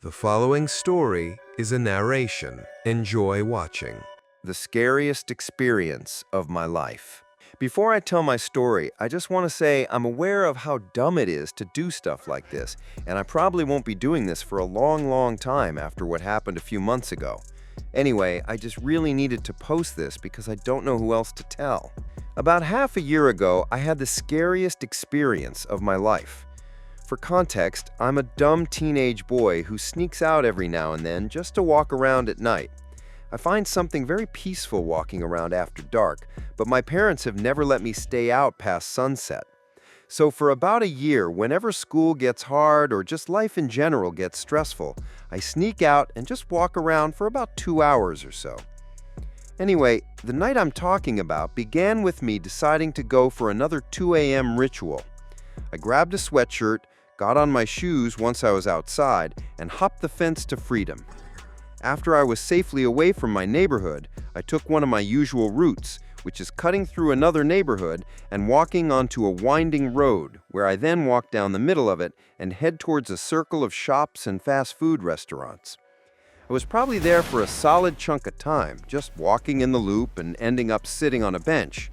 The following story is a narration. Enjoy watching. The scariest experience of my life. Before I tell my story, I just want to say I'm aware of how dumb it is to do stuff like this, and I probably won't be doing this for a long time after what happened a few months ago. Anyway, I just really needed to post this because I don't know who else to tell. About half a year ago, I had the scariest experience of my life. For context, I'm a dumb teenage boy who sneaks out every now and then just to walk around at night. I find something very peaceful walking around after dark, but my parents have never let me stay out past sunset. So for about a year, whenever school gets hard or just life in general gets stressful, I sneak out and just walk around for about 2 hours or so. Anyway, the night I'm talking about began with me deciding to go for another 2 a.m. ritual. I grabbed a sweatshirt, got on my shoes once I was outside, and hopped the fence to freedom. After I was safely away from my neighborhood, I took one of my usual routes, which is cutting through another neighborhood and walking onto a winding road, where I then walk down the middle of it and head towards a circle of shops and fast food restaurants. I was probably there for a solid chunk of time, just walking in the loop and ending up sitting on a bench.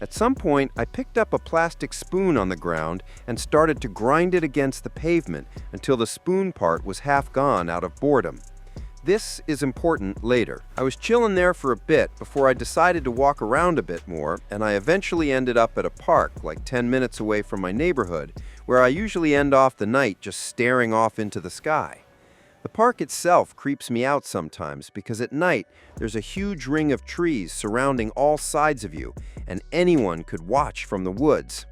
At some point, I picked up a plastic spoon on the ground and started to grind it against the pavement until the spoon part was half gone out of boredom. This is important later. I was chilling there for a bit before I decided to walk around a bit more, and I eventually ended up at a park like 10 minutes away from my neighborhood, where I usually end off the night just staring off into the sky. The park itself creeps me out sometimes because at night there's a huge ring of trees surrounding all sides of you, and anyone could watch from the woods.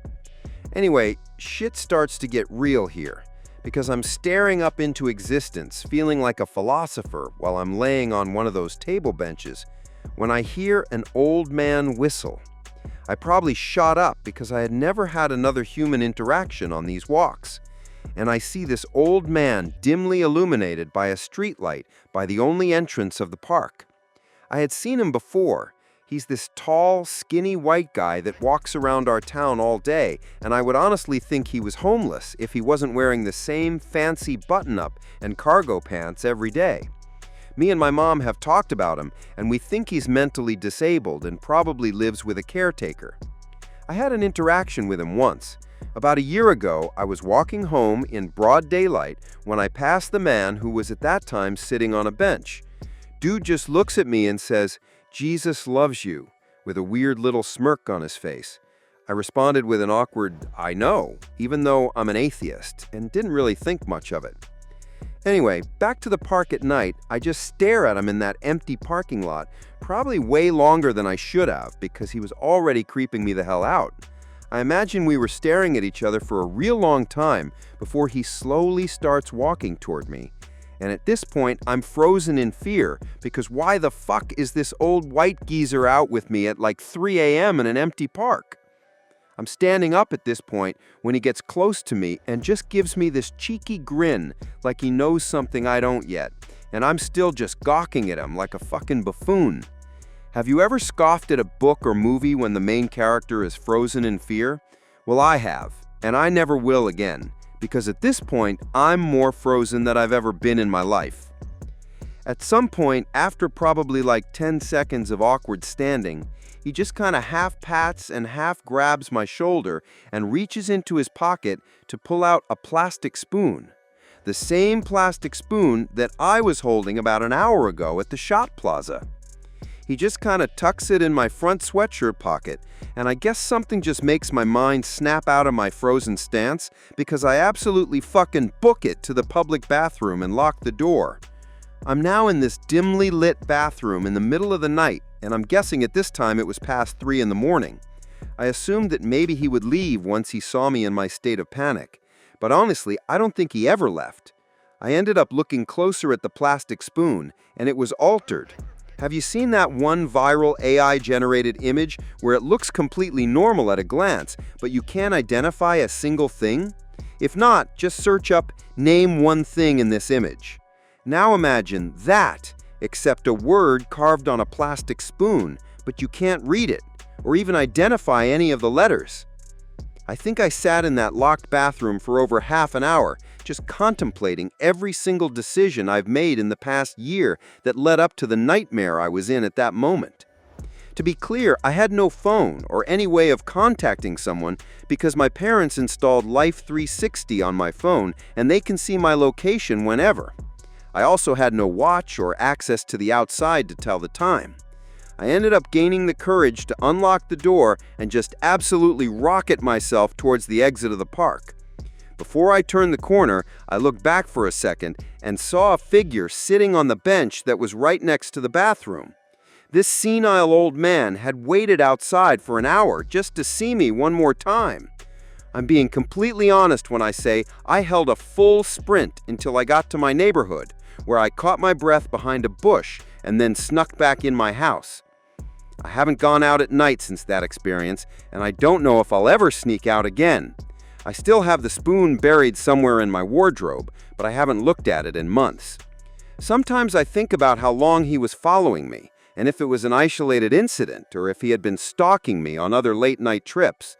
Anyway, shit starts to get real here because I'm staring up into existence, feeling like a philosopher while I'm laying on one of those table benches, when I hear an old man whistle. I probably shot up because I had never had another human interaction on these walks. And I see this old man dimly illuminated by a streetlight by the only entrance of the park. I had seen him before. He's this tall, skinny white guy that walks around our town all day, and I would honestly think he was homeless if he wasn't wearing the same fancy button-up and cargo pants every day. Me and my mom have talked about him, and we think he's mentally disabled and probably lives with a caretaker. I had an interaction with him once. About a year ago, I was walking home in broad daylight when I passed the man who was at that time sitting on a bench. Dude just looks at me and says, "Jesus loves you," with a weird little smirk on his face. I responded with an awkward, "I know," even though I'm an atheist, and didn't really think much of it. Anyway, back to the park at night, I just stare at him in that empty parking lot, probably way longer than I should have because he was already creeping me the hell out. I imagine we were staring at each other for a real long time before he slowly starts walking toward me. And at this point, I'm frozen in fear because why the fuck is this old white geezer out with me at like 3 a.m. in an empty park? I'm standing up at this point when he gets close to me and just gives me this cheeky grin like he knows something I don't yet, and I'm still just gawking at him like a fucking buffoon. Have you ever scoffed at a book or movie when the main character is frozen in fear? Well, I have, and I never will again, because at this point, I'm more frozen than I've ever been in my life. At some point, after probably like 10 seconds of awkward standing, he just kind of half pats and half grabs my shoulder and reaches into his pocket to pull out a plastic spoon. The same plastic spoon that I was holding about an hour ago at the shop plaza. He just kind of tucks it in my front sweatshirt pocket, and I guess something just makes my mind snap out of my frozen stance because I absolutely fucking book it to the public bathroom and lock the door. I'm now in this dimly lit bathroom in the middle of the night, and I'm guessing at this time it was past 3 in the morning. I assumed that maybe he would leave once he saw me in my state of panic, but honestly, I don't think he ever left. I ended up looking closer at the plastic spoon, and it was altered. Have you seen that one viral AI-generated image where it looks completely normal at a glance, but you can't identify a single thing? If not, just search up "name one thing in this image." Now imagine that, except a word carved on a plastic spoon, but you can't read it, or even identify any of the letters. I think I sat in that locked bathroom for over half an hour, just contemplating every single decision I've made in the past year that led up to the nightmare I was in at that moment. To be clear, I had no phone or any way of contacting someone because my parents installed Life 360 on my phone and they can see my location whenever. I also had no watch or access to the outside to tell the time. I ended up gaining the courage to unlock the door and just absolutely rocket myself towards the exit of the park. Before I turned the corner, I looked back for a second and saw a figure sitting on the bench that was right next to the bathroom. This senile old man had waited outside for an hour just to see me one more time. I'm being completely honest when I say I held a full sprint until I got to my neighborhood, where I caught my breath behind a bush and then snuck back in my house. I haven't gone out at night since that experience, and I don't know if I'll ever sneak out again. I still have the spoon buried somewhere in my wardrobe, but I haven't looked at it in months. Sometimes I think about how long he was following me, and if it was an isolated incident or if he had been stalking me on other late-night trips.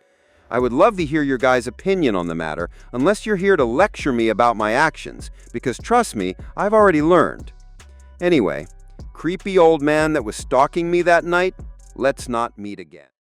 I would love to hear your guys' opinion on the matter, unless you're here to lecture me about my actions, because trust me, I've already learned. Anyway, creepy old man that was stalking me that night, let's not meet again.